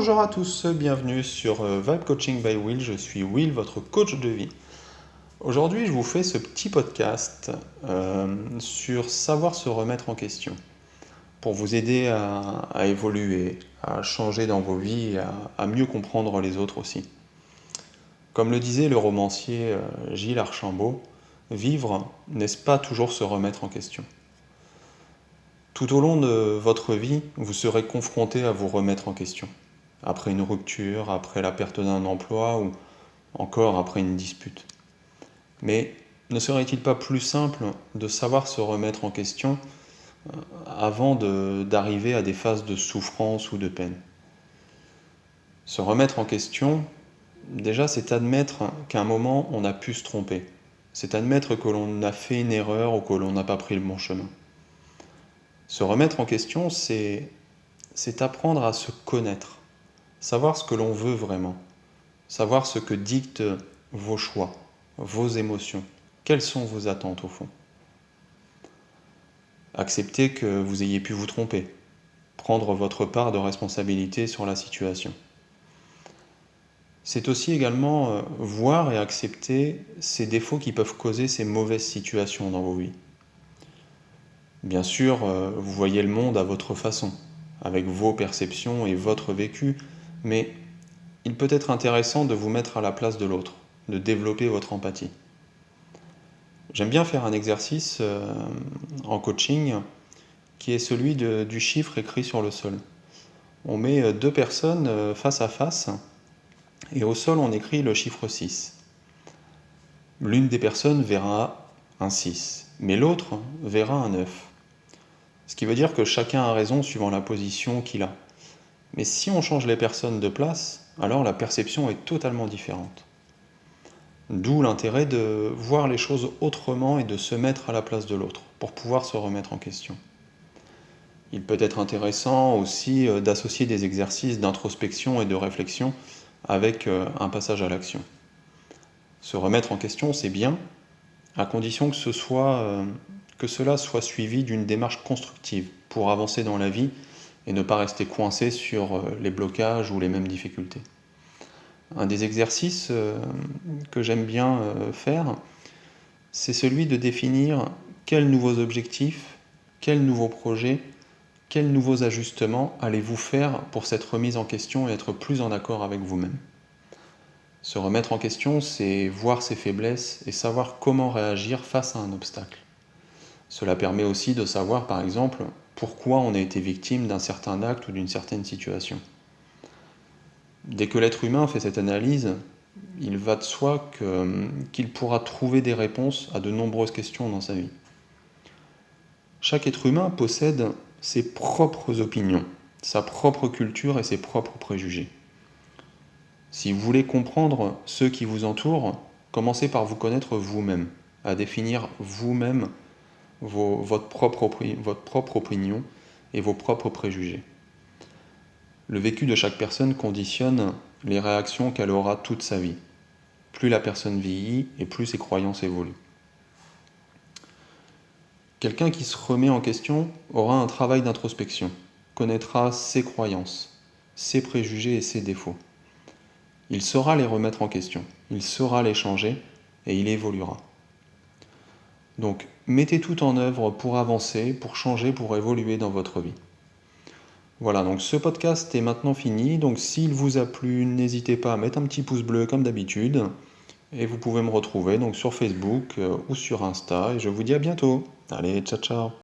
Bonjour à tous, bienvenue sur Vibe Coaching by Will. Je suis Will, votre coach de vie. Aujourd'hui, je vous fais ce petit podcast sur savoir se remettre en question pour vous aider à évoluer, à changer dans vos vies et à mieux comprendre les autres aussi. Comme le disait le romancier Gilles Archambault, vivre, n'est-ce pas toujours se remettre en question? Tout au long de votre vie, vous serez confronté à vous remettre en question. Après une rupture, après la perte d'un emploi ou encore après une dispute. Mais ne serait-il pas plus simple de savoir se remettre en question avant d'arriver à des phases de souffrance ou de peine? Se remettre en question, déjà, c'est admettre qu'à un moment, on a pu se tromper. C'est admettre que l'on a fait une erreur ou que l'on n'a pas pris le bon chemin. Se remettre en question, c'est apprendre à se connaître, savoir ce que l'on veut vraiment, savoir ce que dictent vos choix, vos émotions, quelles sont vos attentes au fond. Accepter que vous ayez pu vous tromper, prendre votre part de responsabilité sur la situation. C'est aussi également voir et accepter ces défauts qui peuvent causer ces mauvaises situations dans vos vies. Bien sûr, vous voyez le monde à votre façon, avec vos perceptions et votre vécu, mais il peut être intéressant de vous mettre à la place de l'autre, de développer votre empathie. J'aime bien faire un exercice en coaching qui est celui du chiffre écrit sur le sol. On met deux personnes face à face et au sol on écrit le chiffre 6. L'une des personnes verra un 6, mais l'autre verra un 9. Ce qui veut dire que chacun a raison suivant la position qu'il a. Mais si on change les personnes de place, alors la perception est totalement différente. D'où l'intérêt de voir les choses autrement et de se mettre à la place de l'autre pour pouvoir se remettre en question. Il peut être intéressant aussi d'associer des exercices d'introspection et de réflexion avec un passage à l'action. Se remettre en question, c'est bien, à condition que cela soit suivi d'une démarche constructive pour avancer dans la vie et ne pas rester coincé sur les blocages ou les mêmes difficultés. Un des exercices que j'aime bien faire, c'est celui de définir quels nouveaux objectifs, quels nouveaux projets, quels nouveaux ajustements allez-vous faire pour cette remise en question et être plus en accord avec vous-même. Se remettre en question, c'est voir ses faiblesses et savoir comment réagir face à un obstacle. Cela permet aussi de savoir, par exemple, pourquoi on a été victime d'un certain acte ou d'une certaine situation. Dès que l'être humain fait cette analyse, il va de soi qu'il pourra trouver des réponses à de nombreuses questions dans sa vie. Chaque être humain possède ses propres opinions, sa propre culture et ses propres préjugés. Si vous voulez comprendre ceux qui vous entourent, commencez par vous connaître vous-même, à définir vous-même votre propre opinion et vos propres préjugés. Le vécu de chaque personne conditionne les réactions qu'elle aura toute sa vie. Plus la personne vieillit et plus ses croyances évoluent. Quelqu'un qui se remet en question aura un travail d'introspection, connaîtra ses croyances, ses préjugés et ses défauts. Il saura les remettre en question, il saura les changer et il évoluera. Donc, mettez tout en œuvre pour avancer, pour changer, pour évoluer dans votre vie. Voilà, donc ce podcast est maintenant fini. Donc, s'il vous a plu, n'hésitez pas à mettre un petit pouce bleu comme d'habitude. Et vous pouvez me retrouver donc sur Facebook ou sur Insta. Et je vous dis à bientôt. Allez, ciao ciao.